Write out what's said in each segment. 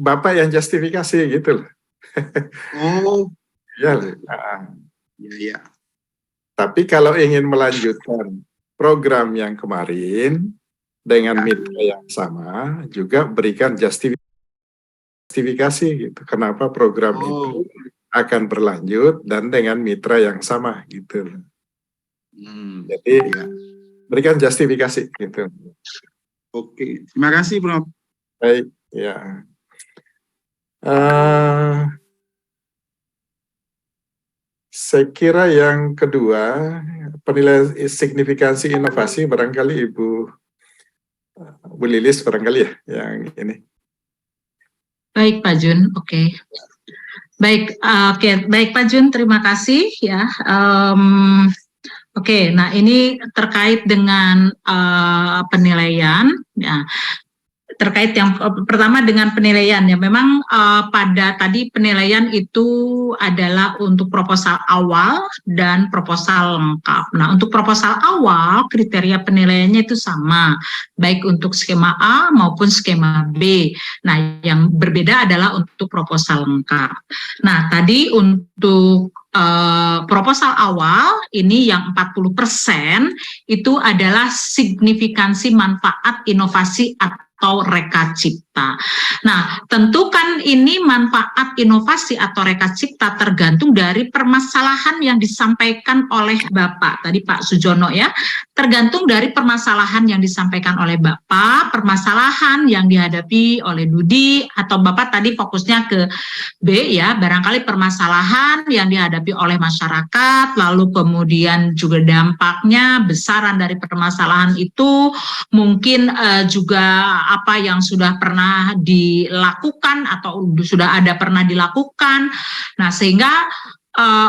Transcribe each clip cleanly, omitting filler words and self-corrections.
Bapak yang justifikasi gitu loh. Oh, Ya, iya. tapi kalau ingin melanjutkan program yang kemarin dengan mitra yang sama, juga berikan justifikasi gitu. Kenapa program itu akan berlanjut dan dengan mitra yang sama gitu. Jadi berikan justifikasi gitu. Oke, terima kasih Prof. Baik, ya. Saya kira yang kedua, penilaian signifikansi inovasi, barangkali Ibu Lilis barangkali ya yang ini. Baik Pak Jun, oke. Baik, baik Pak Jun, terima kasih ya. Oke, nah ini terkait dengan penilaian ya. Terkait yang pertama dengan penilaian ya, memang pada tadi penilaian itu adalah untuk proposal awal dan proposal lengkap. Nah, untuk proposal awal kriteria penilaiannya itu sama, baik untuk skema A maupun skema B. Nah, yang berbeda adalah untuk proposal lengkap. Nah, tadi untuk proposal awal ini yang 40% itu adalah signifikansi manfaat inovasi atau reka cipta. Nah, tentu kan ini manfaat inovasi atau reka cipta tergantung dari permasalahan yang disampaikan oleh Bapak tadi Pak Sujono ya. Tergantung dari permasalahan yang disampaikan oleh Bapak, permasalahan yang dihadapi oleh Dudi, atau Bapak tadi fokusnya ke B ya, barangkali permasalahan yang dihadapi oleh masyarakat, lalu kemudian juga dampaknya, besaran dari permasalahan itu, mungkin juga apa yang sudah pernah dilakukan atau sudah ada pernah dilakukan. Nah, sehingga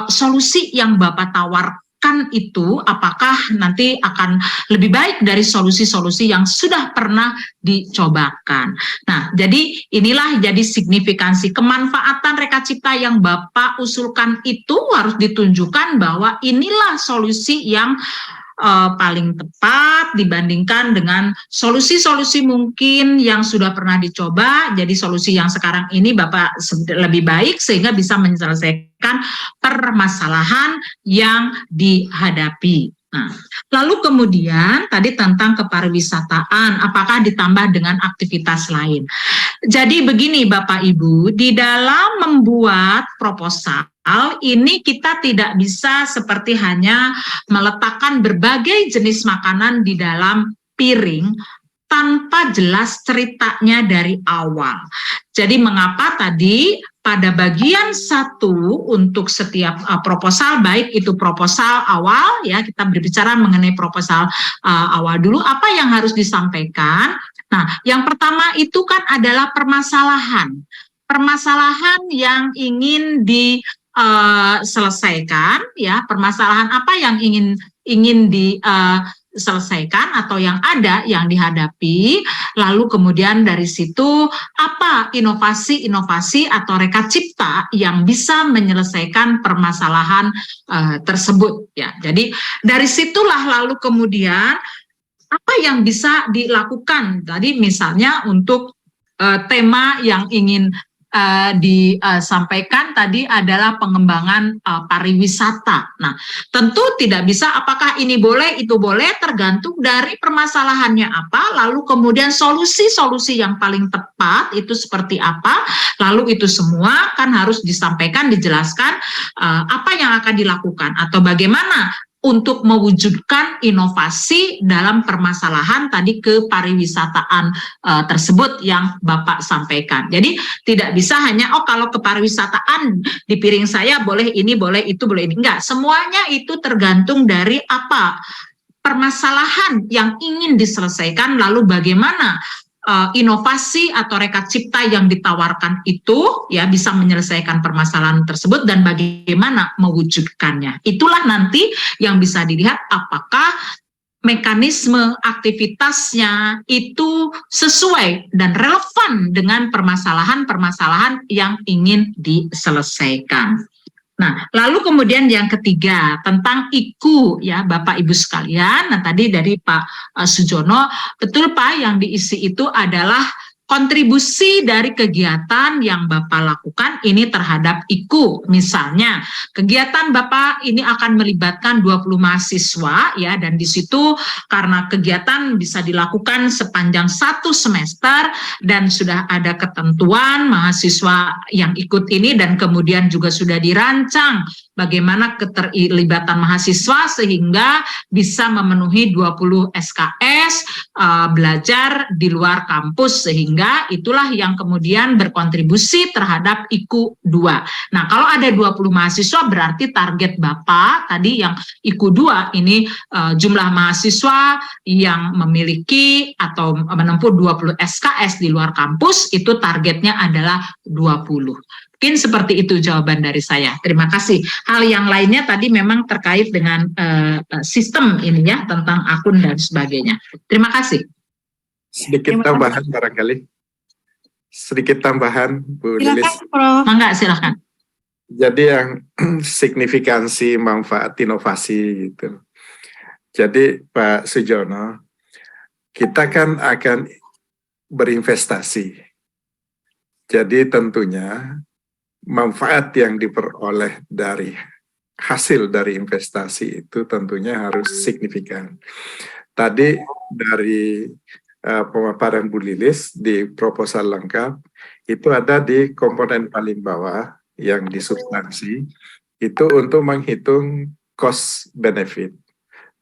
solusi yang Bapak tawarkan itu apakah nanti akan lebih baik dari solusi-solusi yang sudah pernah dicobakan. Nah, jadi inilah jadi signifikansi kemanfaatan reka cipta yang Bapak usulkan itu harus ditunjukkan bahwa inilah solusi yang paling tepat dibandingkan dengan solusi-solusi mungkin yang sudah pernah dicoba. Jadi solusi yang sekarang ini Bapak lebih baik sehingga bisa menyelesaikan permasalahan yang dihadapi. Nah, lalu kemudian tadi tentang kepariwisataan, apakah ditambah dengan aktivitas lain. Jadi begini Bapak Ibu, di dalam membuat proposal ini kita tidak bisa seperti hanya meletakkan berbagai jenis makanan di dalam piring tanpa jelas ceritanya dari awal. Jadi mengapa tadi pada bagian 1 untuk setiap proposal, baik itu proposal awal ya, kita berbicara mengenai proposal awal dulu, apa yang harus disampaikan. Nah, yang pertama itu kan adalah permasalahan yang ingin diselesaikan ya, permasalahan apa yang ingin diselesaikan atau yang ada yang dihadapi, lalu kemudian dari situ apa inovasi atau reka cipta yang bisa menyelesaikan permasalahan tersebut ya. Jadi dari situlah lalu kemudian apa yang bisa dilakukan tadi, misalnya untuk tema yang ingin disampaikan tadi adalah pengembangan pariwisata. Nah, tentu tidak bisa apakah ini boleh, itu boleh, tergantung dari permasalahannya apa, lalu kemudian solusi-solusi yang paling tepat itu seperti apa, lalu itu semua kan harus disampaikan, dijelaskan apa yang akan dilakukan atau bagaimana untuk mewujudkan inovasi dalam permasalahan tadi kepariwisataan tersebut yang Bapak sampaikan. Jadi tidak bisa hanya kalau kepariwisataan di piring saya boleh ini, boleh itu, boleh ini. Enggak, semuanya itu tergantung dari apa permasalahan yang ingin diselesaikan, lalu bagaimana inovasi atau reka cipta yang ditawarkan itu ya bisa menyelesaikan permasalahan tersebut dan bagaimana mewujudkannya. Itulah nanti yang bisa dilihat apakah mekanisme aktivitasnya itu sesuai dan relevan dengan permasalahan-permasalahan yang ingin diselesaikan. Nah, lalu kemudian yang ketiga tentang IKU ya Bapak Ibu sekalian. Nah, tadi dari Pak Sujono, betul Pak, yang diisi itu adalah kontribusi dari kegiatan yang Bapak lakukan ini terhadap IKU. Misalnya, kegiatan Bapak ini akan melibatkan 20 mahasiswa ya, dan di situ karena kegiatan bisa dilakukan sepanjang 1 semester dan sudah ada ketentuan mahasiswa yang ikut ini, dan kemudian juga sudah dirancang bagaimana keterlibatan mahasiswa sehingga bisa memenuhi 20 SKS belajar di luar kampus, sehingga itulah yang kemudian berkontribusi terhadap IKU 2. Nah, kalau ada 20 mahasiswa berarti target Bapak tadi yang IKU 2 ini jumlah mahasiswa yang memiliki atau menempuh 20 SKS di luar kampus itu targetnya adalah 20. Mungkin seperti itu jawaban dari saya. Terima kasih. Hal yang lainnya tadi memang terkait dengan sistem ini ya, tentang akun dan sebagainya. Terima kasih. Sedikit tambahan barangkali. Sedikit tambahan, Bu Lilis. Silakan, Prof. Mangga, silakan. Jadi yang signifikansi manfaat inovasi gitu. Jadi Pak Sujono, kita kan akan berinvestasi. Jadi tentunya manfaat yang diperoleh dari hasil dari investasi itu tentunya harus signifikan. Tadi dari pemaparan Bu Lilis di proposal lengkap itu ada di komponen paling bawah yang di substansi itu untuk menghitung cost benefit.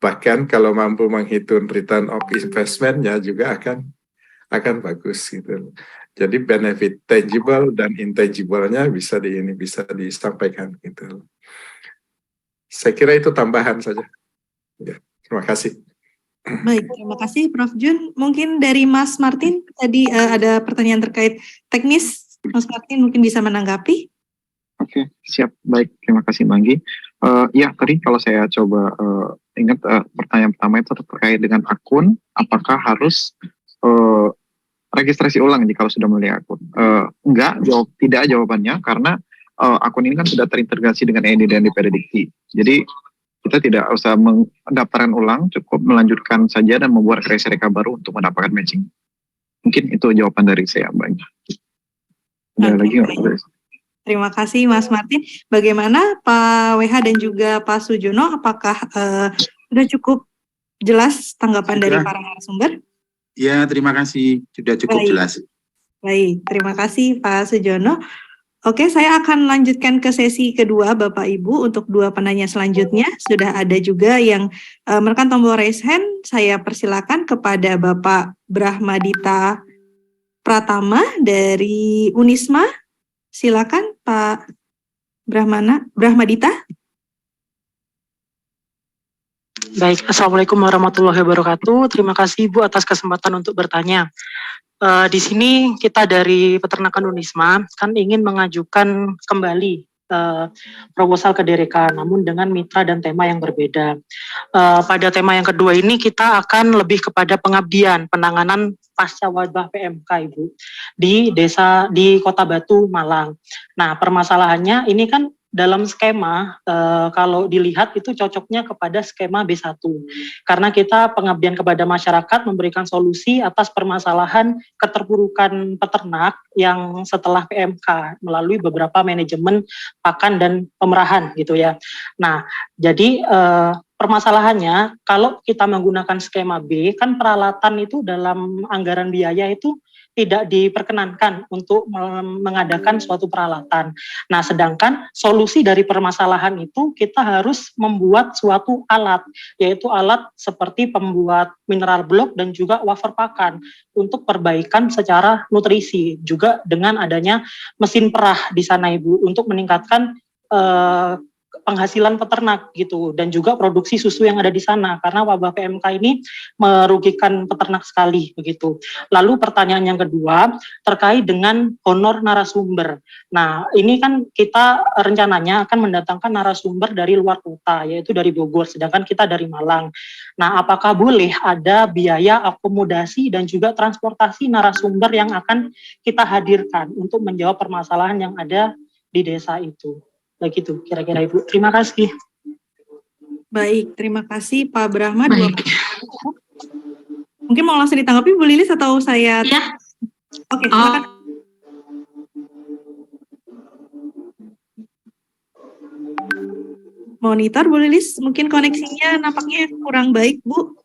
Bahkan kalau mampu menghitung return of investment-nya juga akan bagus gitu. Jadi benefit tangible dan intangible-nya bisa disampaikan gitu. Saya kira itu tambahan saja. Ya, terima kasih. Baik, terima kasih Prof. Jun. Mungkin dari Mas Martin, tadi ada pertanyaan terkait teknis. Mas Martin mungkin bisa menanggapi. Oke, siap. Baik, terima kasih Manggi. Ya, tadi kalau saya coba ingat pertanyaan pertama itu terkait dengan akun, apakah harus registrasi ulang kalau sudah memiliki akun? Enggak, tidak jawabannya, karena akun ini kan sudah terintegrasi dengan ENI dan Diprediksi. Jadi kita tidak usah mendaftarkan ulang, cukup melanjutkan saja dan membuat kriteria baru untuk mendapatkan matching. Mungkin itu jawaban dari saya, Mbak. Ada lagi nggak? Terima kasih Mas Martin. Bagaimana Pak WH dan juga Pak Sujono? Apakah sudah cukup jelas tanggapan dari para narasumber? Ya, terima kasih. Sudah cukup jelas. Baik, terima kasih Pak Sujono. Oke, saya akan lanjutkan ke sesi kedua Bapak Ibu untuk 2 penanya selanjutnya. Sudah ada juga yang menekan tombol raise hand. Saya persilakan kepada Bapak Brahmadita Pratama dari Unisma. Silakan Pak Brahmadita. Baik, Assalamualaikum warahmatullahi wabarakatuh. Terima kasih Ibu atas kesempatan untuk bertanya. Di sini kita dari Peternakan Unisma kan ingin mengajukan kembali proposal ke DRK, namun dengan mitra dan tema yang berbeda. Pada tema yang kedua ini kita akan lebih kepada pengabdian penanganan pasca wabah PMK Ibu di desa di Kota Batu, Malang. Nah, permasalahannya ini kan dalam skema kalau dilihat itu cocoknya kepada skema B1 karena kita pengabdian kepada masyarakat memberikan solusi atas permasalahan keterpurukan peternak yang setelah PMK melalui beberapa manajemen pakan dan pemerahan gitu ya. Nah, jadi permasalahannya kalau kita menggunakan skema B kan peralatan itu dalam anggaran biaya itu tidak diperkenankan untuk mengadakan suatu peralatan. Nah, sedangkan solusi dari permasalahan itu kita harus membuat suatu alat, yaitu alat seperti pembuat mineral block dan juga wafer pakan untuk perbaikan secara nutrisi, juga dengan adanya mesin perah di sana Ibu untuk meningkatkan penghasilan peternak gitu dan juga produksi susu yang ada di sana karena wabah PMK ini merugikan peternak sekali begitu. Lalu pertanyaan yang kedua terkait dengan honor narasumber. Nah, ini kan kita rencananya akan mendatangkan narasumber dari luar kota yaitu dari Bogor sedangkan kita dari Malang. Nah, apakah boleh ada biaya akomodasi dan juga transportasi narasumber yang akan kita hadirkan untuk menjawab permasalahan yang ada di desa itu? Begitu kira-kira Ibu. Terima kasih. Baik, terima kasih Pak Brahma. Baik. Mungkin mau langsung ditanggapi Bu Lilis atau saya? Ya. Oke, silakan. Monitor Bu Lilis, mungkin koneksinya nampaknya kurang baik, Bu.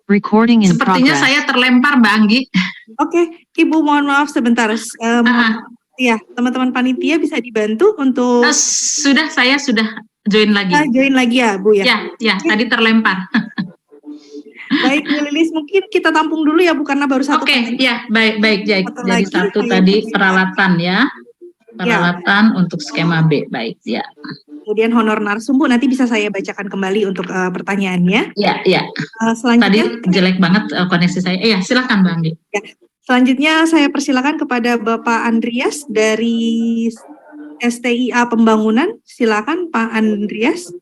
Recording in Sepertinya progress. saya terlempar, Mbak Anggi. Oke, Ibu mohon maaf sebentar. Ya, teman-teman panitia bisa dibantu untuk Saya sudah join lagi. join lagi ya, Bu ya. Ya, tadi terlempar. Baik, Bu Lilis, mungkin kita tampung dulu ya, Bu, karena baru satu. Oke, ya, baik. Satu Jadi lagi, satu saya tadi persilakan. peralatan ya. Peralatan untuk skema B, baik ya. Kemudian honor narsum, Bu, nanti bisa saya bacakan kembali untuk pertanyaannya. Ya. Tadi Selanjutnya, jelek banget koneksi saya. Iya, silakan Mbak Anggi. selanjutnya saya persilakan kepada Bapak Andreas dari STIA Pembangunan. Silakan Pak Andreas.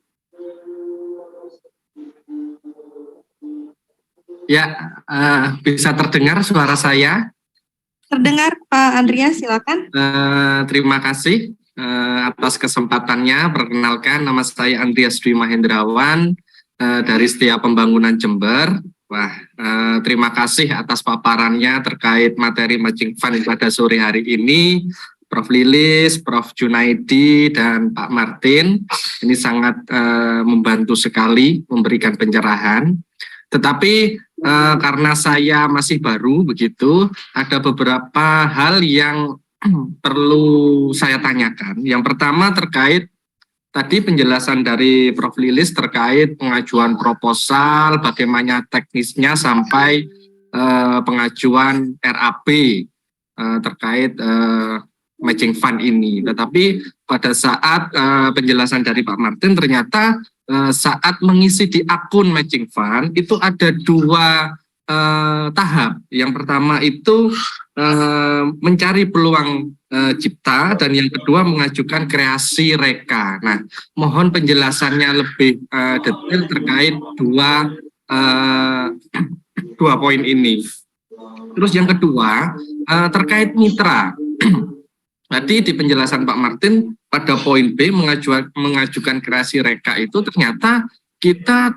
Ya, bisa terdengar suara saya? Terdengar Pak Andreas, silakan. Terima kasih atas kesempatannya. Perkenalkan, nama saya Andreas Dwi Mahendrawan dari STIA Pembangunan Jember. Wah, terima kasih atas paparannya terkait materi matching fund pada sore hari ini. Prof. Lilis, Prof. Junaidi, dan Pak Martin. Ini sangat membantu sekali memberikan pencerahan. Tetapi karena saya masih baru begitu, ada beberapa hal yang perlu saya tanyakan. Yang pertama terkait tadi penjelasan dari Prof. Lilis terkait pengajuan proposal, bagaimana teknisnya sampai pengajuan RAP terkait matching fund ini. Tetapi pada saat penjelasan dari Pak Martin ternyata saat mengisi di akun matching fund itu ada dua tahap. Yang pertama itu mencari peluang cipta, dan yang kedua mengajukan kreasi reka. Nah, mohon penjelasannya lebih detail terkait dua poin ini. Terus yang kedua terkait mitra. Tadi di penjelasan Pak Martin pada poin B mengajukan kreasi reka itu ternyata kita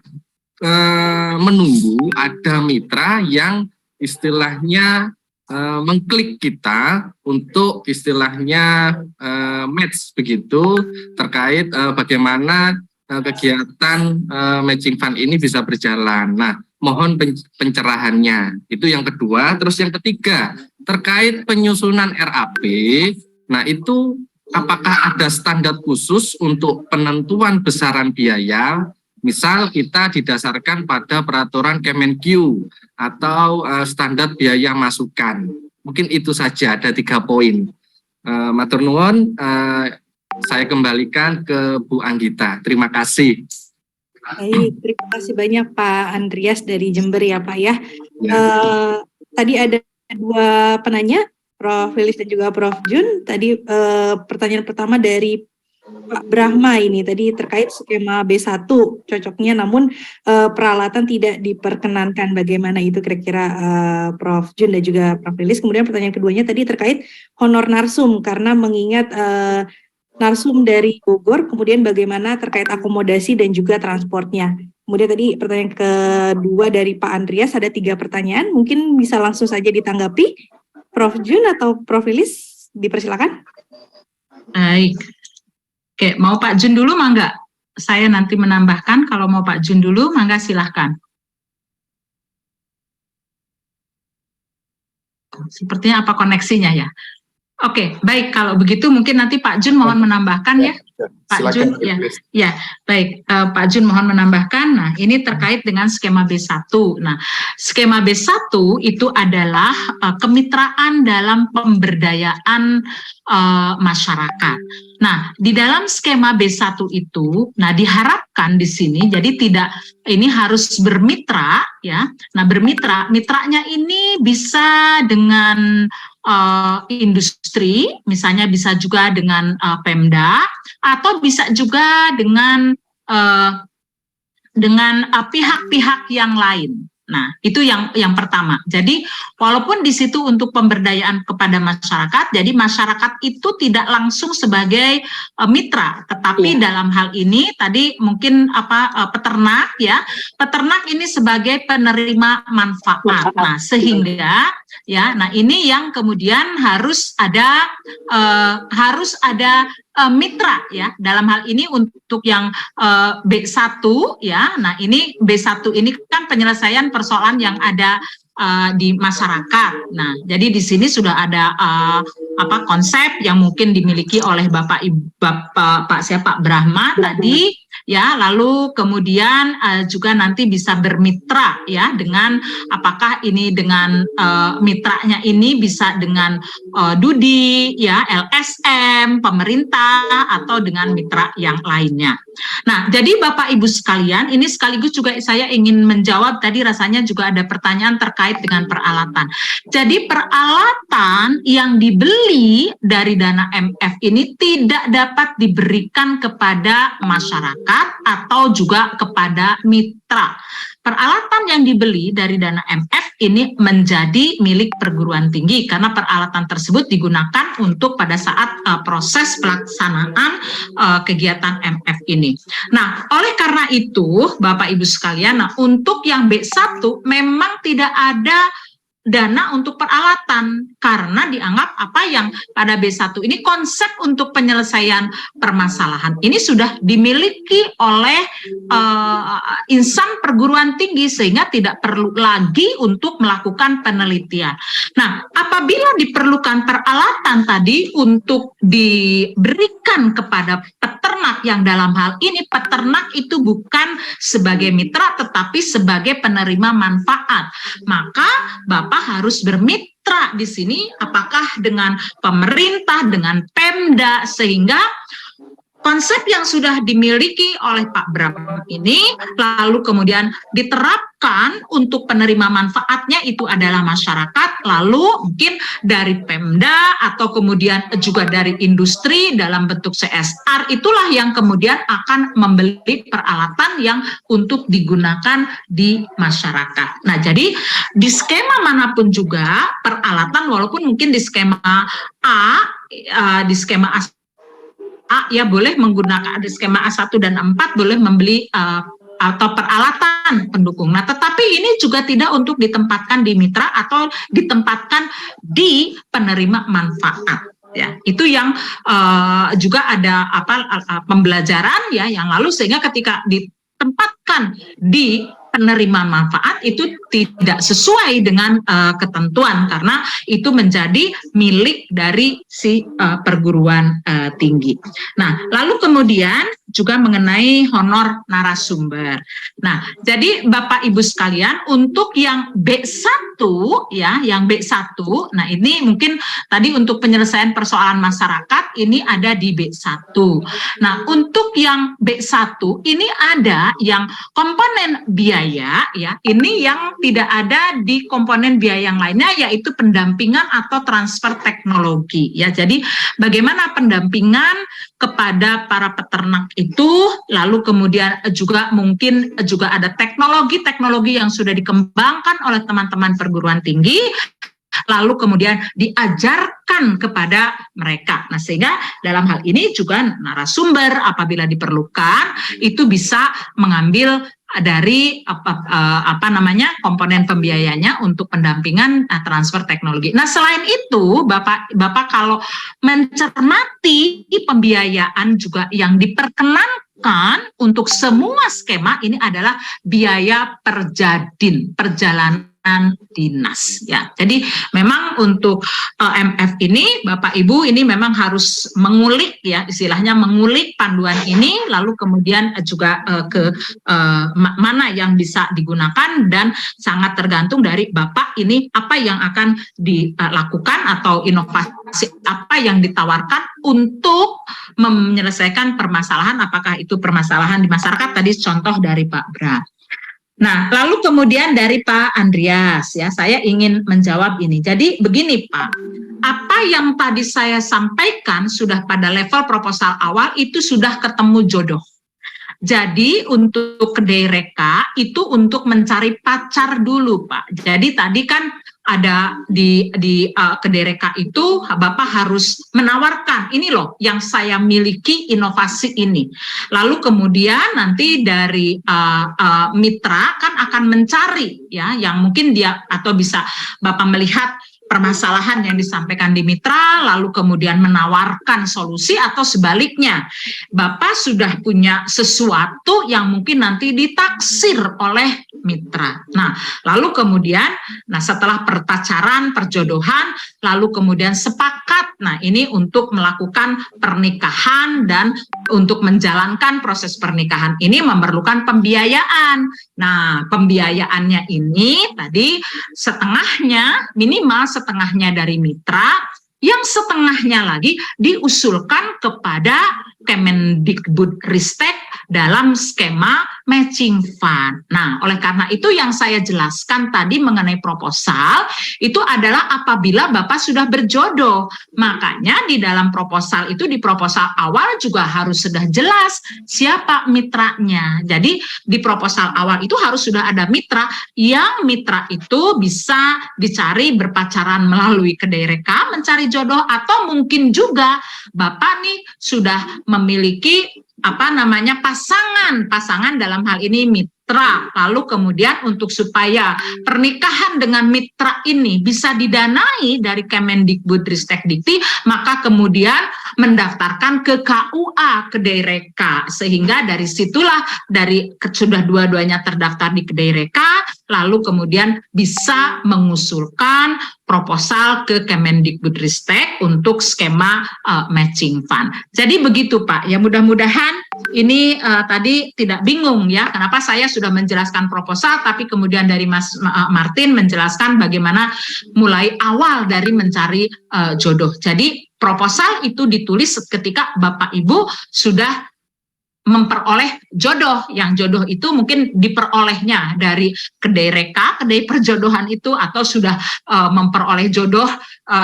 menunggu ada mitra yang istilahnya mengklik kita untuk istilahnya match begitu terkait bagaimana kegiatan matching fund ini bisa berjalan. Nah, mohon pencerahannya. Itu yang kedua. Terus yang ketiga terkait penyusunan RAP. Nah, itu apakah ada standar khusus untuk penentuan besaran biaya? Misal kita didasarkan pada peraturan Kemenq atau standar biaya masukan. Mungkin itu saja, ada 3 poin. Matur nuwun, saya kembalikan ke Bu Anggita. Terima kasih. Baik, terima kasih banyak Pak Andreas dari Jember ya Pak ya. Tadi ada 2 penanya, Prof. Lilis dan juga Prof. Jun. Tadi pertanyaan pertama dari Pak Brahma ini tadi terkait skema B1 cocoknya, namun peralatan tidak diperkenankan. Bagaimana itu kira-kira Prof. Jun dan juga Prof. Lilis. Kemudian pertanyaan keduanya tadi terkait honor narsum, karena mengingat narsum dari Bogor, kemudian bagaimana terkait akomodasi dan juga transportnya. Kemudian tadi pertanyaan kedua dari Pak Andreas, ada 3 pertanyaan, mungkin bisa langsung saja ditanggapi. Prof. Jun atau Prof. Lilis, dipersilakan. Baik. Oke, mau Pak Jun dulu mangga? Saya nanti menambahkan, kalau mau Pak Jun dulu, mangga silahkan. Sepertinya apa koneksinya ya? Oke, baik. Kalau begitu mungkin nanti Pak Jun mohon menambahkan ya. Pak Jun, ya, baik. Pak Jun mohon menambahkan. Nah, ini terkait dengan skema B1. Nah, skema B1 itu adalah kemitraan dalam pemberdayaan masyarakat. Nah, di dalam skema B1 itu, nah diharapkan di sini, jadi tidak, ini harus bermitra ya. Nah, mitranya ini bisa dengan industri, misalnya bisa juga dengan Pemda, atau bisa juga dengan pihak-pihak yang lain. Nah, itu yang pertama. Jadi, walaupun di situ untuk pemberdayaan kepada masyarakat, jadi masyarakat itu tidak langsung sebagai mitra, tetapi dalam hal ini tadi mungkin peternak ya, peternak ini sebagai penerima manfaat. Nah, sehingga ya, nah ini yang kemudian harus ada mitra ya, dalam hal ini untuk yang B1 ya. Nah, ini B1 ini kan penyelesaian persoalan yang ada di masyarakat. Nah, jadi di sini sudah ada konsep yang mungkin dimiliki oleh Pak Brahma tadi ya, lalu kemudian juga nanti bisa bermitra ya dengan apakah ini dengan mitranya ini bisa dengan Dudi ya, LSM, pemerintah atau dengan mitra yang lainnya. Nah, jadi Bapak Ibu sekalian, ini sekaligus juga saya ingin menjawab tadi rasanya juga ada pertanyaan terkait dengan peralatan. Jadi peralatan yang dibeli dari dana MF ini tidak dapat diberikan kepada masyarakat atau juga kepada mitra. Peralatan yang dibeli dari dana MF ini menjadi milik perguruan tinggi karena peralatan tersebut digunakan untuk pada saat proses pelaksanaan kegiatan MF ini. Nah, oleh karena itu Bapak Ibu sekalian, nah untuk yang B1 memang tidak ada dana untuk peralatan karena dianggap apa yang pada B1 ini konsep untuk penyelesaian permasalahan ini sudah dimiliki oleh insan perguruan tinggi sehingga tidak perlu lagi untuk melakukan penelitian. Nah, apabila diperlukan peralatan tadi untuk diberikan kepada peternak yang dalam hal ini peternak itu bukan sebagai mitra tetapi sebagai penerima manfaat, maka Bapak harus bermitra di sini apakah dengan pemerintah, dengan Pemda, sehingga konsep yang sudah dimiliki oleh Pak Brahma ini lalu kemudian diterapkan untuk penerima manfaatnya itu adalah masyarakat, lalu mungkin dari Pemda atau kemudian juga dari industri dalam bentuk CSR itulah yang kemudian akan membeli peralatan yang untuk digunakan di masyarakat. Nah, jadi di skema manapun juga peralatan walaupun mungkin di skema A, di skema ya boleh menggunakan di skema A1 dan A4 boleh membeli atau peralatan pendukung. Nah, tetapi ini juga tidak untuk ditempatkan di mitra atau ditempatkan di penerima manfaat. Ya, itu yang juga ada pembelajaran ya yang lalu sehingga ketika ditempatkan di penerima manfaat itu tidak sesuai dengan ketentuan karena itu menjadi milik dari si perguruan tinggi. Nah, lalu kemudian juga mengenai honor narasumber. Nah, jadi Bapak Ibu sekalian untuk yang B1 ya, yang B1, nah ini mungkin tadi untuk penyelesaian persoalan masyarakat ini ada di B1. Nah, untuk yang B1 ini ada yang komponen biaya ya, ini yang tidak ada di komponen biaya yang lainnya yaitu pendampingan atau transfer teknologi ya. Jadi bagaimana pendampingan kepada para peternak itu, lalu kemudian juga mungkin juga ada teknologi-teknologi yang sudah dikembangkan oleh teman-teman perguruan tinggi, lalu kemudian diajarkan kepada mereka. Nah, sehingga dalam hal ini juga narasumber apabila diperlukan itu bisa mengambil dari komponen pembiayanya untuk pendampingan transfer teknologi. Nah, selain itu Bapak kalau mencermati pembiayaan juga yang diperkenankan untuk semua skema ini adalah biaya perjalanan dinas ya. Jadi memang untuk MF ini Bapak Ibu ini memang harus mengulik ya, istilahnya mengulik panduan ini lalu kemudian juga ke mana yang bisa digunakan dan sangat tergantung dari Bapak ini apa yang akan dilakukan atau inovasi apa yang ditawarkan untuk menyelesaikan permasalahan, apakah itu permasalahan di masyarakat tadi contoh dari Pak Bra. Nah, lalu kemudian dari Pak Andreas, ya, saya ingin menjawab ini. Jadi begini Pak, apa yang tadi saya sampaikan sudah pada level proposal awal itu sudah ketemu jodoh. Jadi untuk kedai reka itu untuk mencari pacar dulu Pak. Jadi tadi kan ada di kedai reka itu Bapak harus menawarkan ini loh yang saya miliki inovasi ini. Lalu kemudian nanti dari mitra kan akan mencari ya yang mungkin dia atau bisa Bapak melihat permasalahan yang disampaikan di mitra, lalu kemudian menawarkan solusi atau sebaliknya. Bapak sudah punya sesuatu yang mungkin nanti ditaksir oleh mitra. Nah, lalu kemudian, setelah perpacaran, perjodohan, lalu kemudian sepakat, ini untuk melakukan pernikahan dan untuk menjalankan proses pernikahan ini memerlukan pembiayaan. Nah, pembiayaannya ini tadi setengahnya, minimal setengahnya dari mitra, yang setengahnya lagi diusulkan kepada Kemendikbudristek dalam skema matching fund. Nah, oleh karena itu yang saya jelaskan tadi mengenai proposal, itu adalah apabila Bapak sudah berjodoh. Makanya di dalam proposal itu, di proposal awal juga harus sudah jelas siapa mitranya. Jadi di proposal awal itu harus sudah ada mitra, yang mitra itu bisa dicari berpacaran melalui kedai reka, mencari jodoh, atau mungkin juga Bapak nih sudah memiliki pasangan dalam hal ini mitra, lalu kemudian untuk supaya pernikahan dengan mitra ini bisa didanai dari Kemendikbudristekdikti, maka kemudian mendaftarkan ke KUA kedai reka, sehingga dari situlah dari sudah dua-duanya terdaftar di kedai reka, lalu kemudian bisa mengusulkan proposal ke Kemendikbudristek untuk skema matching fund. Jadi begitu Pak, ya mudah-mudahan ini tadi tidak bingung ya, kenapa saya sudah menjelaskan proposal, tapi kemudian dari Mas Martin menjelaskan bagaimana mulai awal dari mencari jodoh. Jadi proposal itu ditulis ketika Bapak Ibu sudah memperoleh jodoh, yang jodoh itu mungkin diperolehnya dari kedai reka, kedai perjodohan itu, atau sudah memperoleh jodoh,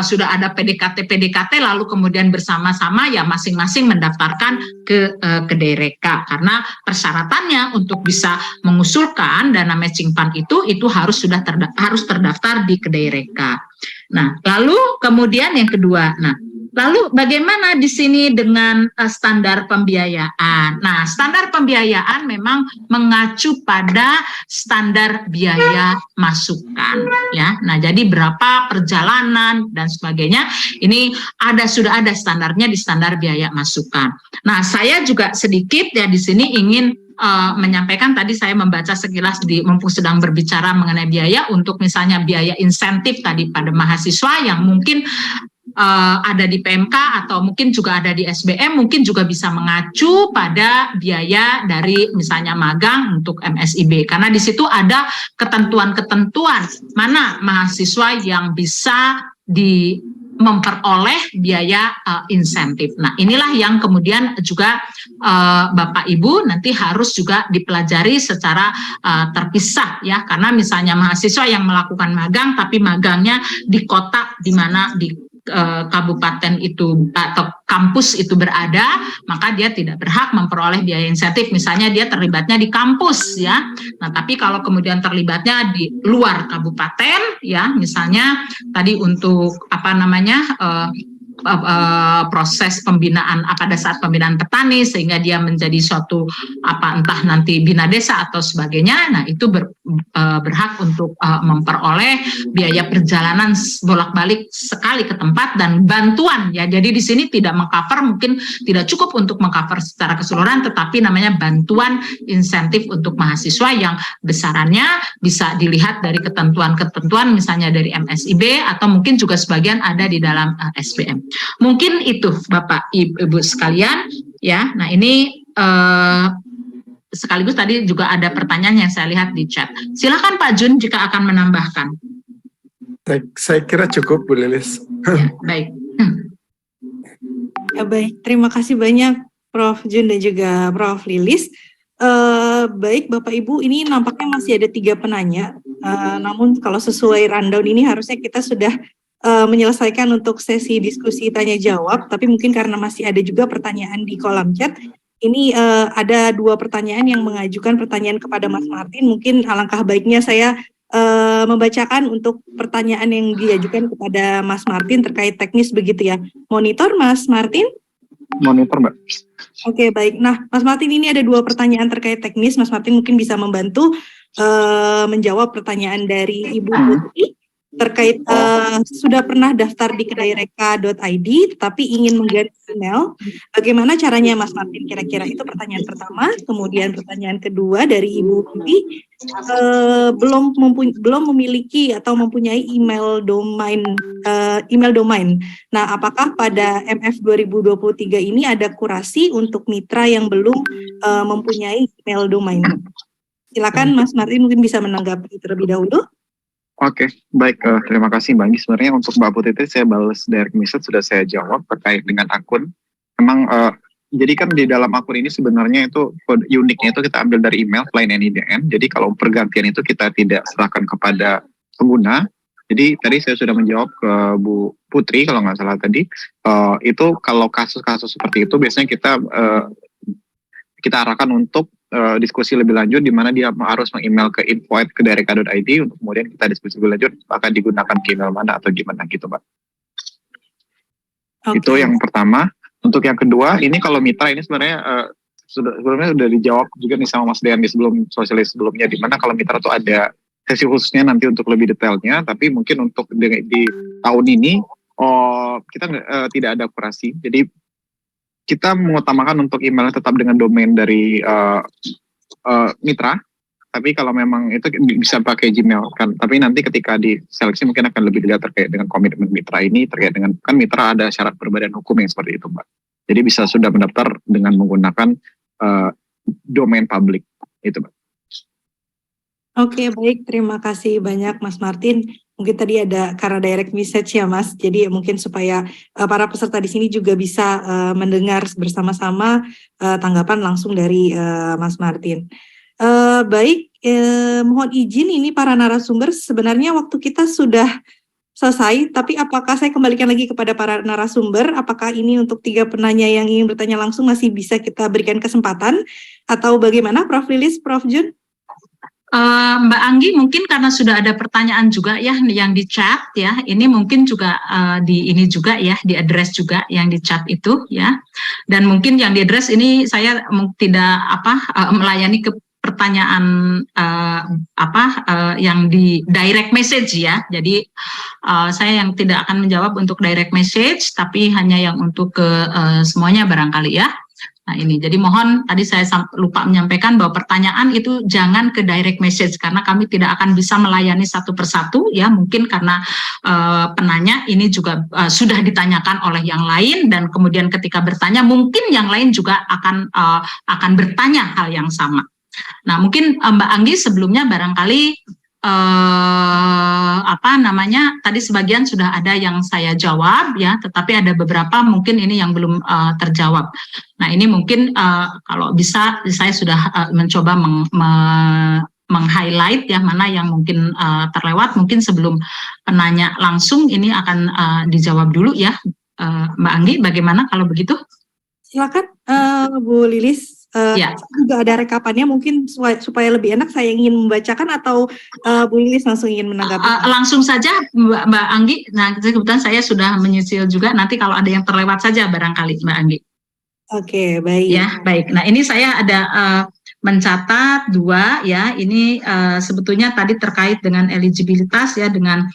sudah ada PDKT, lalu kemudian bersama-sama ya masing-masing mendaftarkan ke kedai reka, karena persyaratannya untuk bisa mengusulkan dana matching fund itu harus sudah harus terdaftar di kedai reka. Nah, lalu kemudian yang kedua, lalu bagaimana di sini dengan standar pembiayaan? Nah, standar pembiayaan memang mengacu pada standar biaya masukan ya. Nah, jadi berapa perjalanan dan sebagainya ini sudah ada standarnya di standar biaya masukan. Nah, saya juga sedikit ya di sini ingin menyampaikan, tadi saya membaca sekilas mumpung sedang berbicara mengenai biaya, untuk misalnya biaya insentif tadi pada mahasiswa yang mungkin ada di PMK atau mungkin juga ada di SBM, mungkin juga bisa mengacu pada biaya dari misalnya magang untuk MSIB, karena di situ ada ketentuan-ketentuan mana mahasiswa yang bisa memperoleh biaya insentif. Nah, inilah yang kemudian juga Bapak Ibu nanti harus juga dipelajari secara terpisah ya, karena misalnya mahasiswa yang melakukan magang tapi magangnya di kota di mana di kabupaten itu atau kampus itu berada, maka dia tidak berhak memperoleh biaya insentif. Misalnya dia terlibatnya di kampus ya. Nah, tapi kalau kemudian terlibatnya di luar kabupaten ya, misalnya tadi untuk proses pembinaan pada saat pembinaan petani sehingga dia menjadi suatu entah nanti bina desa atau sebagainya, nah itu berhak untuk memperoleh biaya perjalanan bolak-balik sekali ke tempat dan bantuan ya. Jadi di sini tidak mengcover, mungkin tidak cukup untuk mengcover secara keseluruhan, tetapi namanya bantuan insentif untuk mahasiswa yang besarannya bisa dilihat dari ketentuan-ketentuan misalnya dari MSIB atau mungkin juga sebagian ada di dalam SBM. Mungkin itu Bapak Ibu sekalian ya. Nah, ini sekaligus tadi juga ada pertanyaan yang saya lihat di chat. Silakan Pak Jun jika akan menambahkan. Saya kira cukup Bu Lilis. Ya, baik. Ya baik, terima kasih banyak Prof Jun dan juga Prof Lilis. baik Bapak Ibu, ini nampaknya masih ada 3 penanya. Namun kalau sesuai rundown ini harusnya kita sudah menyelesaikan untuk sesi diskusi tanya jawab, tapi mungkin karena masih ada juga pertanyaan di kolom chat. Ini ada 2 pertanyaan yang mengajukan pertanyaan kepada Mas Martin. Mungkin alangkah baiknya saya membacakan untuk pertanyaan yang diajukan kepada Mas Martin terkait teknis begitu ya. Monitor Mas Martin? Monitor, Mbak. Oke, baik. Nah, Mas Martin, ini ada 2 pertanyaan terkait teknis. Mas Martin mungkin bisa membantu menjawab pertanyaan dari Ibu Putri terkait sudah pernah daftar di kedaireka.id tetapi ingin mengganti email. Bagaimana caranya Mas Martin? Kira-kira itu pertanyaan pertama. Kemudian pertanyaan kedua dari Ibu Putri, belum memiliki atau mempunyai email domain. Nah, apakah pada MF 2023 ini ada kurasi untuk mitra yang belum mempunyai email domain? Silakan Mas Martin mungkin bisa menanggapi terlebih dahulu. Oke, baik. Terima kasih Mbak Anggi. Sebenarnya untuk Mbak Putri saya balas direct message sudah saya jawab terkait dengan akun. Memang jadi kan di dalam akun ini sebenarnya itu kode uniknya itu kita ambil dari email Line NIDN. Jadi kalau pergantian itu kita tidak serahkan kepada pengguna. Jadi tadi saya sudah menjawab ke Bu Putri kalau nggak salah tadi. Itu kalau kasus-kasus seperti itu biasanya kita arahkan untuk diskusi lebih lanjut di mana dia harus meng-email ke info@kedaireka.id untuk kemudian kita diskusi lebih lanjut akan digunakan ke email mana atau gimana gitu, Mbak. Okay. Itu yang pertama. Untuk yang kedua, ini kalau mitra ini sebenarnya sebelumnya sudah dijawab juga nih sama Mas Dean di sosialis sebelumnya, di mana kalau mitra itu ada sesi khususnya nanti untuk lebih detailnya, tapi mungkin untuk di tahun ini kita tidak ada operasi. Jadi kita mengutamakan untuk email tetap dengan domain dari mitra, tapi kalau memang itu bisa pakai Gmail kan. Tapi nanti ketika diseleksi mungkin akan lebih dilihat terkait dengan komitmen mitra ini, terkait dengan kan mitra ada syarat berbadan hukum yang seperti itu, Mbak. Jadi bisa sudah mendaftar dengan menggunakan domain publik itu, Mbak. Oke, baik. Terima kasih banyak Mas Martin. Mungkin tadi ada karena direct message ya Mas, jadi mungkin supaya para peserta di sini juga bisa mendengar bersama-sama tanggapan langsung dari Mas Martin. Baik, mohon izin ini para narasumber, sebenarnya waktu kita sudah selesai, tapi apakah saya kembalikan lagi kepada para narasumber, apakah ini untuk 3 penanya yang ingin bertanya langsung masih bisa kita berikan kesempatan, atau bagaimana Prof. Lilis, Prof. Jun? Mbak Anggi, mungkin karena sudah ada pertanyaan juga ya yang di chat ya, ini mungkin juga di address juga yang di chat itu ya, dan mungkin yang di address ini saya tidak melayani ke pertanyaan yang di direct message ya, jadi saya yang tidak akan menjawab untuk direct message, tapi hanya yang untuk ke semuanya barangkali ya. Nah ini, jadi mohon tadi saya lupa menyampaikan bahwa pertanyaan itu jangan ke direct message karena kami tidak akan bisa melayani satu persatu ya, mungkin karena penanya ini juga sudah ditanyakan oleh yang lain dan kemudian ketika bertanya mungkin yang lain juga akan bertanya hal yang sama. Nah mungkin Mbak Anggi sebelumnya barangkali tadi sebagian sudah ada yang saya jawab ya, tetapi ada beberapa mungkin ini yang belum terjawab. Nah ini mungkin kalau bisa saya sudah mencoba meng-highlight ya mana yang mungkin terlewat, mungkin sebelum penanya langsung ini akan dijawab dulu ya. Mbak Anggi, bagaimana kalau begitu? Silakan Bu Lilis. Ya. Juga ada rekapannya, mungkin supaya lebih enak saya ingin membacakan atau Bu Lilis langsung ingin menanggapi? Langsung saja Mbak Anggi. Nah kebetulan saya sudah menyusul juga, nanti kalau ada yang terlewat saja barangkali Mbak Anggi. Oke, baik. Ya baik. Nah ini saya ada mencatat 2 ya, ini sebetulnya tadi terkait dengan eligibilitas ya, dengan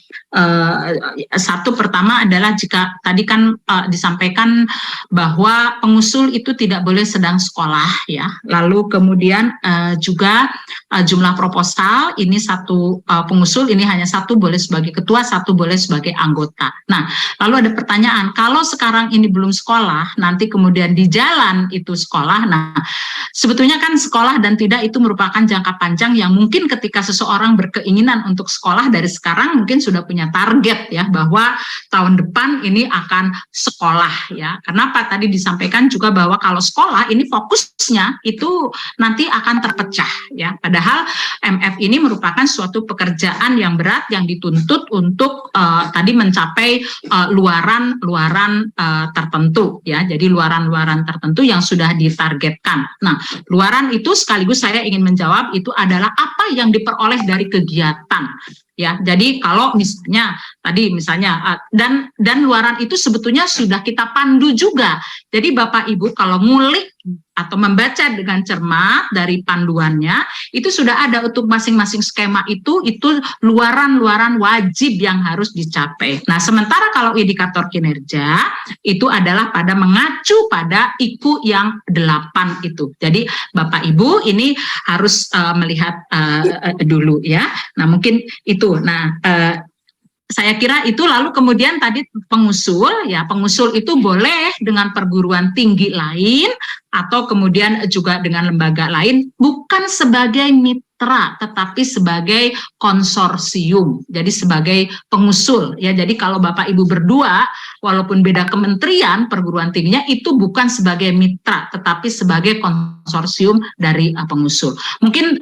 satu pertama adalah jika tadi kan disampaikan bahwa pengusul itu tidak boleh sedang sekolah ya, lalu kemudian juga jumlah proposal ini satu pengusul ini hanya 1 boleh sebagai ketua, 1 boleh sebagai anggota. Nah lalu ada pertanyaan, kalau sekarang ini belum sekolah nanti kemudian dijadikan berjalan itu sekolah. Nah, sebetulnya kan sekolah dan tidak itu merupakan jangka panjang yang mungkin ketika seseorang berkeinginan untuk sekolah dari sekarang mungkin sudah punya target ya, bahwa tahun depan ini akan sekolah ya. Kenapa tadi disampaikan juga bahwa kalau sekolah ini fokusnya itu nanti akan terpecah ya. Padahal MF ini merupakan suatu pekerjaan yang berat yang dituntut untuk tadi mencapai luaran tertentu ya. Jadi luaran tertentu yang sudah ditargetkan. Nah, luaran itu sekaligus saya ingin menjawab itu adalah apa yang diperoleh dari kegiatan ya. Jadi kalau misalnya tadi dan luaran itu sebetulnya sudah kita pandu juga. Jadi Bapak Ibu kalau ngulik atau membaca dengan cermat dari panduannya itu sudah ada untuk masing-masing skema itu luaran-luaran wajib yang harus dicapai. Nah, sementara kalau indikator kinerja itu adalah pada mengacu pada IKU yang 8 itu. Jadi Bapak Ibu ini harus melihat dulu ya. Nah, mungkin itu. Nah, saya kira itu. Lalu kemudian tadi pengusul itu boleh dengan perguruan tinggi lain atau kemudian juga dengan lembaga lain, bukan sebagai mitra tetapi sebagai konsorsium, jadi sebagai pengusul ya. Jadi kalau Bapak Ibu berdua walaupun beda kementerian perguruan tingginya itu bukan sebagai mitra tetapi sebagai konsorsium dari pengusul. Mungkin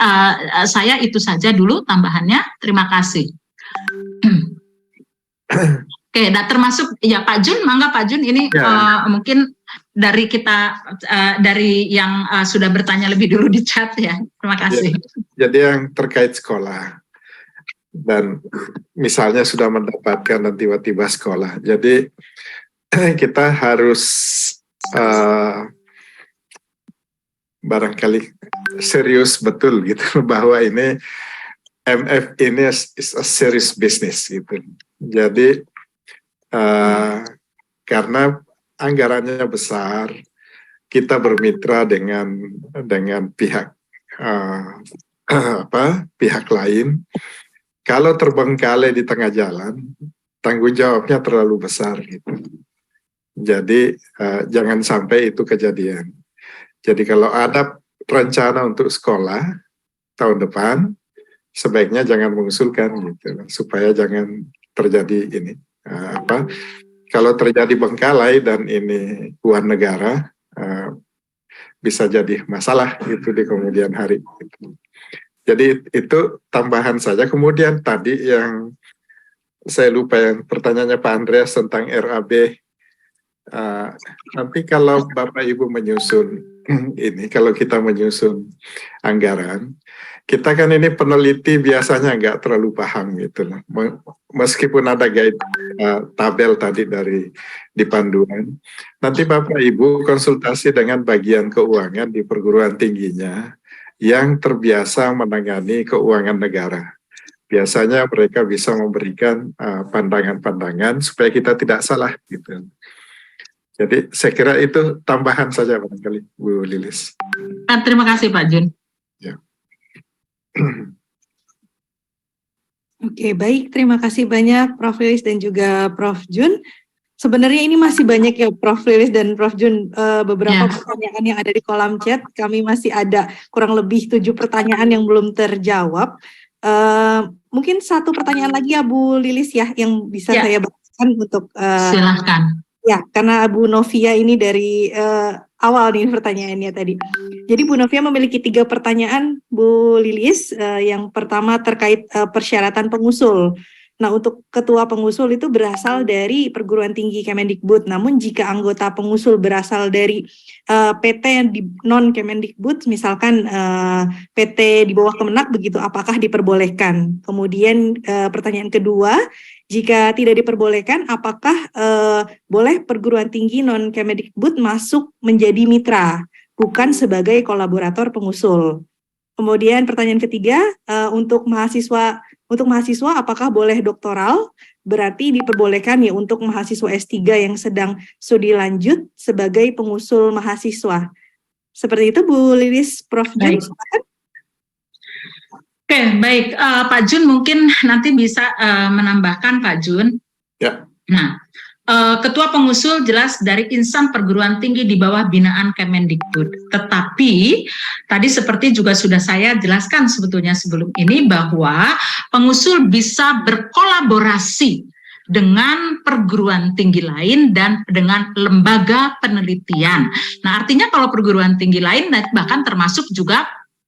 saya itu saja dulu tambahannya. Terima kasih. Oke, nah termasuk ya Pak Jun, mangga Pak Jun ini ya. Mungkin dari kita dari yang sudah bertanya lebih dulu di chat ya. Terima kasih. Ya, jadi yang terkait sekolah dan misalnya sudah mendapatkan dan tiba-tiba sekolah. Jadi kita harus barangkali serius betul gitu bahwa ini MF ini is a serious business gitu. Jadi karena anggarannya besar, kita bermitra dengan pihak pihak lain. Kalau terbengkalai di tengah jalan, tanggung jawabnya terlalu besar gitu. Jadi jangan sampai itu kejadian. Jadi kalau ada rencana untuk sekolah tahun depan, sebaiknya jangan mengusulkan gitu, supaya jangan terjadi ini kalau terjadi bengkalai dan ini uang negara bisa jadi masalah itu di kemudian hari gitu. Jadi itu tambahan saja. Kemudian tadi yang saya lupa yang pertanyaannya Pak Andreas tentang RAB, nanti kalau Bapak Ibu menyusun ini, kalau kita menyusun anggaran, kita kan ini peneliti biasanya nggak terlalu paham gitu lah. Meskipun ada guide tabel tadi di panduan, nanti Bapak Ibu konsultasi dengan bagian keuangan di perguruan tingginya yang terbiasa menangani keuangan negara. Biasanya mereka bisa memberikan pandangan-pandangan supaya kita tidak salah gitu. Jadi saya kira itu tambahan saja barangkali Bu Lilis. Terima kasih Pak Jun. Ya. Oke, baik. Terima kasih banyak Prof. Lilis dan juga Prof. Jun. Sebenarnya ini masih banyak ya Prof. Lilis dan Prof. Jun, beberapa pertanyaan yang ada di kolom chat. Kami masih ada kurang lebih 7 pertanyaan yang belum terjawab. Mungkin satu pertanyaan lagi ya Bu Lilis ya, yang bisa saya bacakan untuk... Silahkan. Ya, karena Bu Novia ini dari awal nih pertanyaannya tadi. Jadi Bu Novia memiliki 3 pertanyaan Bu Lilis. Yang pertama terkait persyaratan pengusul. Nah, untuk ketua pengusul itu berasal dari perguruan tinggi Kemendikbud. Namun jika anggota pengusul berasal dari PT yang di non Kemendikbud, misalkan PT di bawah Kemenak begitu, apakah diperbolehkan? Kemudian pertanyaan kedua, jika tidak diperbolehkan, apakah boleh perguruan tinggi non Kemendikbud masuk menjadi mitra, bukan sebagai kolaborator pengusul? Kemudian pertanyaan ketiga, untuk mahasiswa apakah boleh doktoral? Berarti diperbolehkan ya untuk mahasiswa S3 yang sedang studi lanjut sebagai pengusul mahasiswa. Seperti itu Bu Lilis, Prof. Jun. Oke, baik. Pak Jun mungkin nanti bisa menambahkan Pak Jun. Ya. Nah, Ketua pengusul jelas dari insan perguruan tinggi di bawah binaan Kemendikbud. Tetapi tadi seperti juga sudah saya jelaskan sebetulnya sebelum ini bahwa pengusul bisa berkolaborasi dengan perguruan tinggi lain dan dengan lembaga penelitian. Nah, artinya kalau perguruan tinggi lain bahkan termasuk juga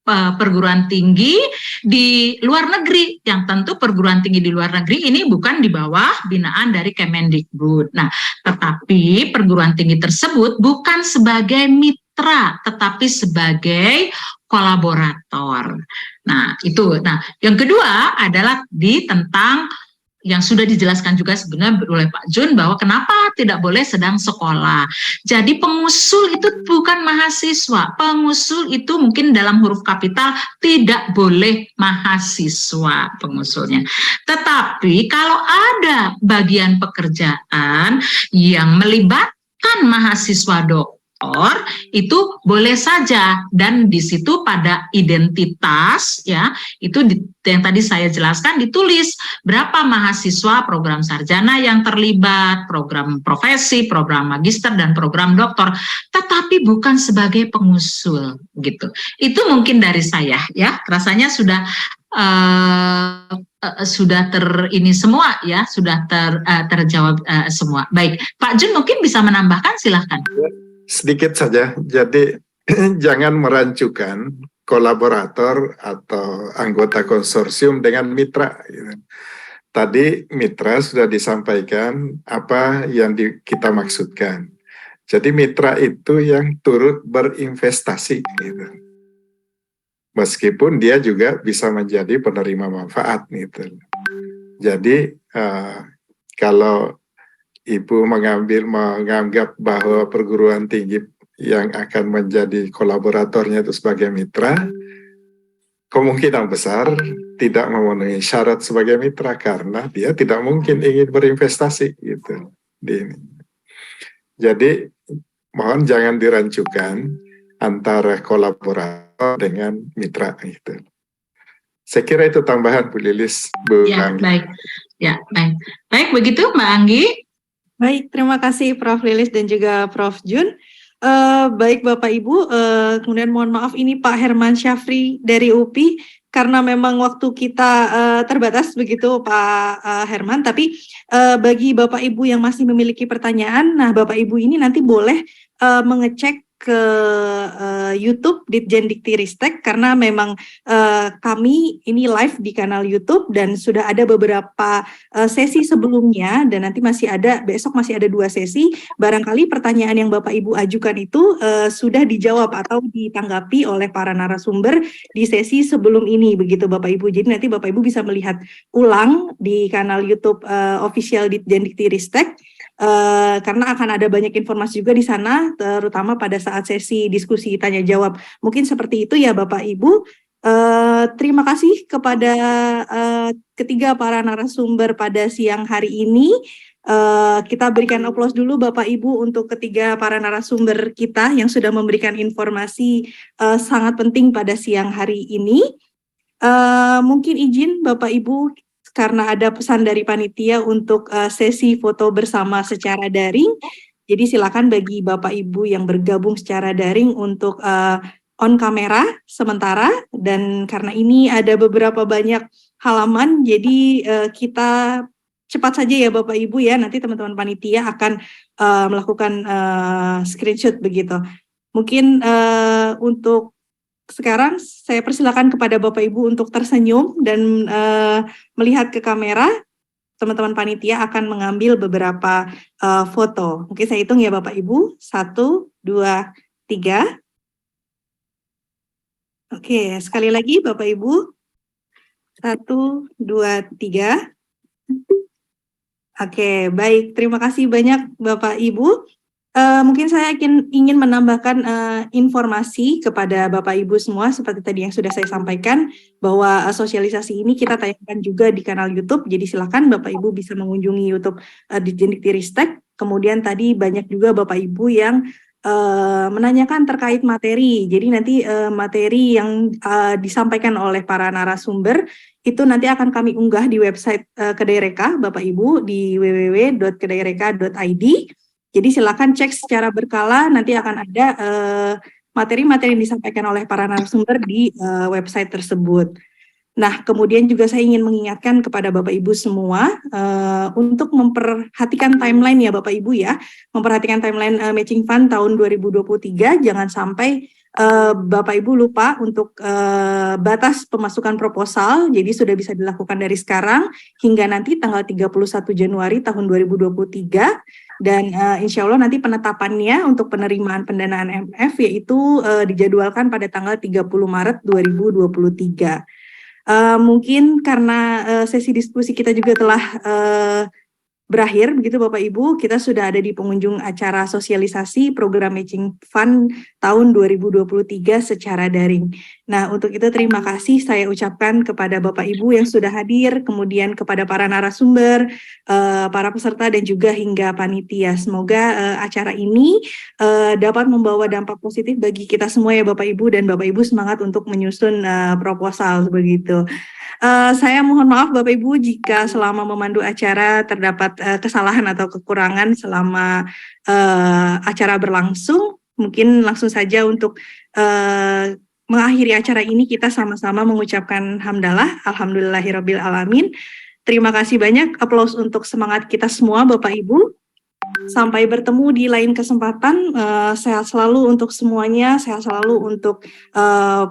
perguruan tinggi di luar negeri, yang tentu perguruan tinggi di luar negeri ini bukan di bawah binaan dari Kemendikbud. Nah, tetapi perguruan tinggi tersebut bukan sebagai mitra, tetapi sebagai kolaborator. Nah, itu. Nah, yang kedua adalah tentang yang sudah dijelaskan juga sebenarnya oleh Pak Jun bahwa kenapa tidak boleh sedang sekolah. Jadi pengusul itu bukan mahasiswa. Pengusul itu mungkin dalam huruf kapital tidak boleh mahasiswa pengusulnya. Tetapi kalau ada bagian pekerjaan yang melibatkan mahasiswa dokter, itu boleh saja, dan di situ pada identitas ya itu yang tadi saya jelaskan ditulis berapa mahasiswa program sarjana yang terlibat, program profesi, program magister dan program doktor, tetapi bukan sebagai pengusul gitu. Itu mungkin dari saya ya, rasanya sudah ini semua ya, sudah terjawab semua. Baik, Pak Jun mungkin bisa menambahkan, silahkan. Sedikit saja, jadi jangan merancukan kolaborator atau anggota konsorsium dengan mitra. Gitu. Tadi mitra sudah disampaikan apa yang kita maksudkan. Jadi mitra itu yang turut berinvestasi. Gitu. Meskipun dia juga bisa menjadi penerima manfaat. Gitu. Jadi kalau Ibu menganggap bahwa perguruan tinggi yang akan menjadi kolaboratornya itu sebagai mitra, kemungkinan besar tidak memenuhi syarat sebagai mitra karena dia tidak mungkin ingin berinvestasi gitu. Jadi mohon jangan dirancukan antara kolaborator dengan mitra gitu. Saya kira itu tambahan Bu Lilis. Ya, baik. Ya, baik. Baik, begitu Mbak Anggi. Baik, terima kasih Prof. Lilis dan juga Prof. Jun. Baik Bapak Ibu, kemudian mohon maaf ini Pak Herman Syafri dari UPI, karena memang waktu kita terbatas begitu Pak Herman, tapi bagi Bapak Ibu yang masih memiliki pertanyaan, nah Bapak Ibu ini nanti boleh mengecek ke YouTube Ditjen Diktiristek, karena memang kami ini live di kanal YouTube dan sudah ada beberapa sesi sebelumnya, dan nanti besok masih ada 2 sesi. Barangkali pertanyaan yang Bapak Ibu ajukan itu sudah dijawab atau ditanggapi oleh para narasumber di sesi sebelum ini begitu Bapak Ibu. Jadi nanti Bapak Ibu bisa melihat ulang di kanal YouTube official Ditjen Diktiristek. Karena akan ada banyak informasi juga di sana, terutama pada saat sesi diskusi tanya jawab. Mungkin seperti itu ya Bapak Ibu. Terima kasih kepada ketiga para narasumber pada siang hari ini. Kita berikan aplaus dulu Bapak Ibu untuk ketiga para narasumber kita yang sudah memberikan informasi sangat penting pada siang hari ini. Mungkin izin Bapak Ibu, karena ada pesan dari panitia untuk sesi foto bersama secara daring. Jadi silakan bagi Bapak Ibu yang bergabung secara daring untuk on kamera sementara, dan karena ini ada beberapa banyak halaman, jadi kita cepat saja ya Bapak Ibu ya, nanti teman-teman panitia akan melakukan screenshot begitu. Mungkin untuk sekarang saya persilakan kepada Bapak Ibu untuk tersenyum dan melihat ke kamera. Teman-teman panitia akan mengambil beberapa foto. Mungkin saya hitung ya Bapak Ibu. 1, 2, 3. Oke, sekali lagi Bapak Ibu. 1, 2, 3. Oke, baik. Terima kasih banyak Bapak Ibu. Mungkin saya ingin menambahkan informasi kepada Bapak Ibu semua seperti tadi yang sudah saya sampaikan, bahwa sosialisasi ini kita tayangkan juga di kanal YouTube, jadi silakan Bapak Ibu bisa mengunjungi YouTube Ditjen Diktiristek. Kemudian tadi banyak juga Bapak Ibu yang menanyakan terkait materi. Jadi nanti materi yang disampaikan oleh para narasumber itu nanti akan kami unggah di website Kedai Reka, Bapak Ibu, di www.kedaireka.id. Jadi silakan cek secara berkala, nanti akan ada materi-materi yang disampaikan oleh para narasumber di website tersebut. Nah, kemudian juga saya ingin mengingatkan kepada Bapak Ibu semua untuk memperhatikan timeline ya Bapak Ibu ya, memperhatikan timeline matching fund tahun 2023, jangan sampai Bapak Ibu lupa untuk batas pemasukan proposal, jadi sudah bisa dilakukan dari sekarang hingga nanti tanggal 31 Januari tahun 2023, dan insya Allah nanti penetapannya untuk penerimaan pendanaan MF yaitu dijadwalkan pada tanggal 30 Maret 2023. Mungkin karena sesi diskusi kita juga telah berakhir, begitu Bapak Ibu, kita sudah ada di pengunjung acara sosialisasi program Matching Fund tahun 2023 secara daring. Nah, untuk itu terima kasih saya ucapkan kepada Bapak Ibu yang sudah hadir, kemudian kepada para narasumber, para peserta dan juga hingga panitia. Semoga acara ini dapat membawa dampak positif bagi kita semua ya Bapak Ibu, dan Bapak Ibu semangat untuk menyusun proposal begitu. Saya mohon maaf Bapak Ibu jika selama memandu acara terdapat kesalahan atau kekurangan selama acara berlangsung. Mungkin langsung saja untuk mengakhiri acara ini kita sama-sama mengucapkan hamdalah, alhamdulillahirabbil alamin. Terima kasih banyak, aplaus untuk semangat kita semua Bapak Ibu. Sampai bertemu di lain kesempatan, sehat selalu untuk semuanya, sehat selalu untuk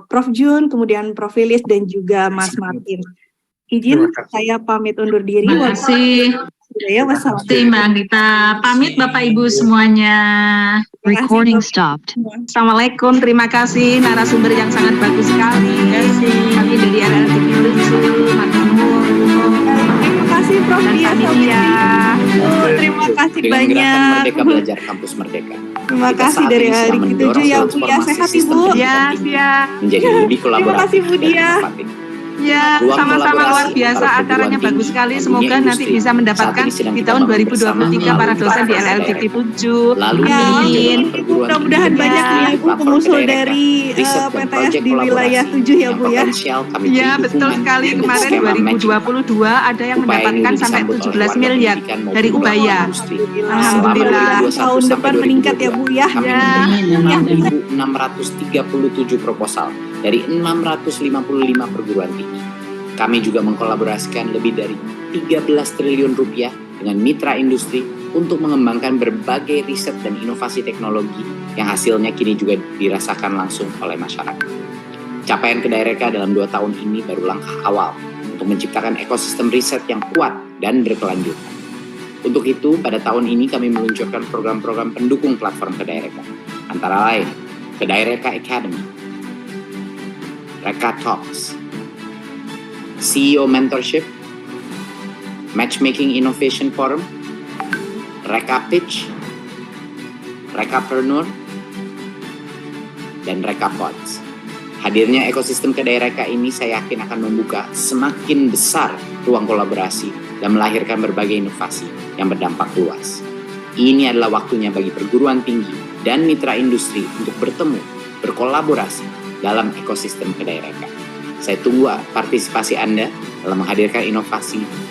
Prof. Jun, kemudian Prof. Lilis dan juga Mas Martin. Izin saya pamit undur diri. Terima kasih. Mbak Anggita, pamit Bapak Ibu semuanya. Recording stopped. Assalamualaikum, terima kasih narasumber yang sangat bagus sekali. Kami dari RRTV Lucu, terima kasih Prof. Dia. Terima kasih banyak. Merdeka Belajar Kampus Merdeka. Terima kasih dari hari ke-7 ya Bu ya, sehat Ibu. Ya, menjadi lebih kolaboratif. Terima kasih Bu Dia. Ya, sama-sama luar biasa, acaranya bagus sekali. Semoga nanti bisa mendapatkan di tahun 2023 para dosen di LLTP 7. Amin. Mudah-mudahan banyak ya Ibu pengusul dari PTS di wilayah 7 ya Bu ya. Ya, betul sekali. Kemarin 2022 ada yang mendapatkan sampai 17 miliar dari Ubaya. Alhamdulillah. Tahun depan meningkat ya Bu ya. Ya. 637 proposal dari 655 perguruan tinggi. Kami juga mengkolaborasikan lebih dari 13 triliun rupiah dengan mitra industri untuk mengembangkan berbagai riset dan inovasi teknologi yang hasilnya kini juga dirasakan langsung oleh masyarakat. Capaian Kedai Reka dalam 2 tahun ini baru langkah awal untuk menciptakan ekosistem riset yang kuat dan berkelanjutan. Untuk itu, pada tahun ini kami meluncurkan program-program pendukung platform Kedai Reka, antara lain Kedai Reka Academy, Reka Talks, CEO Mentorship, Matchmaking Innovation Forum, Reka Pitch, Rekapreneur, dan Reka Pods. Hadirnya ekosistem Kedai Reka ini saya yakin akan membuka semakin besar ruang kolaborasi dan melahirkan berbagai inovasi yang berdampak luas. Ini adalah waktunya bagi perguruan tinggi dan mitra industri untuk bertemu, berkolaborasi dalam ekosistem Kedai Reka. Saya tunggu partisipasi Anda dalam menghadirkan inovasi dan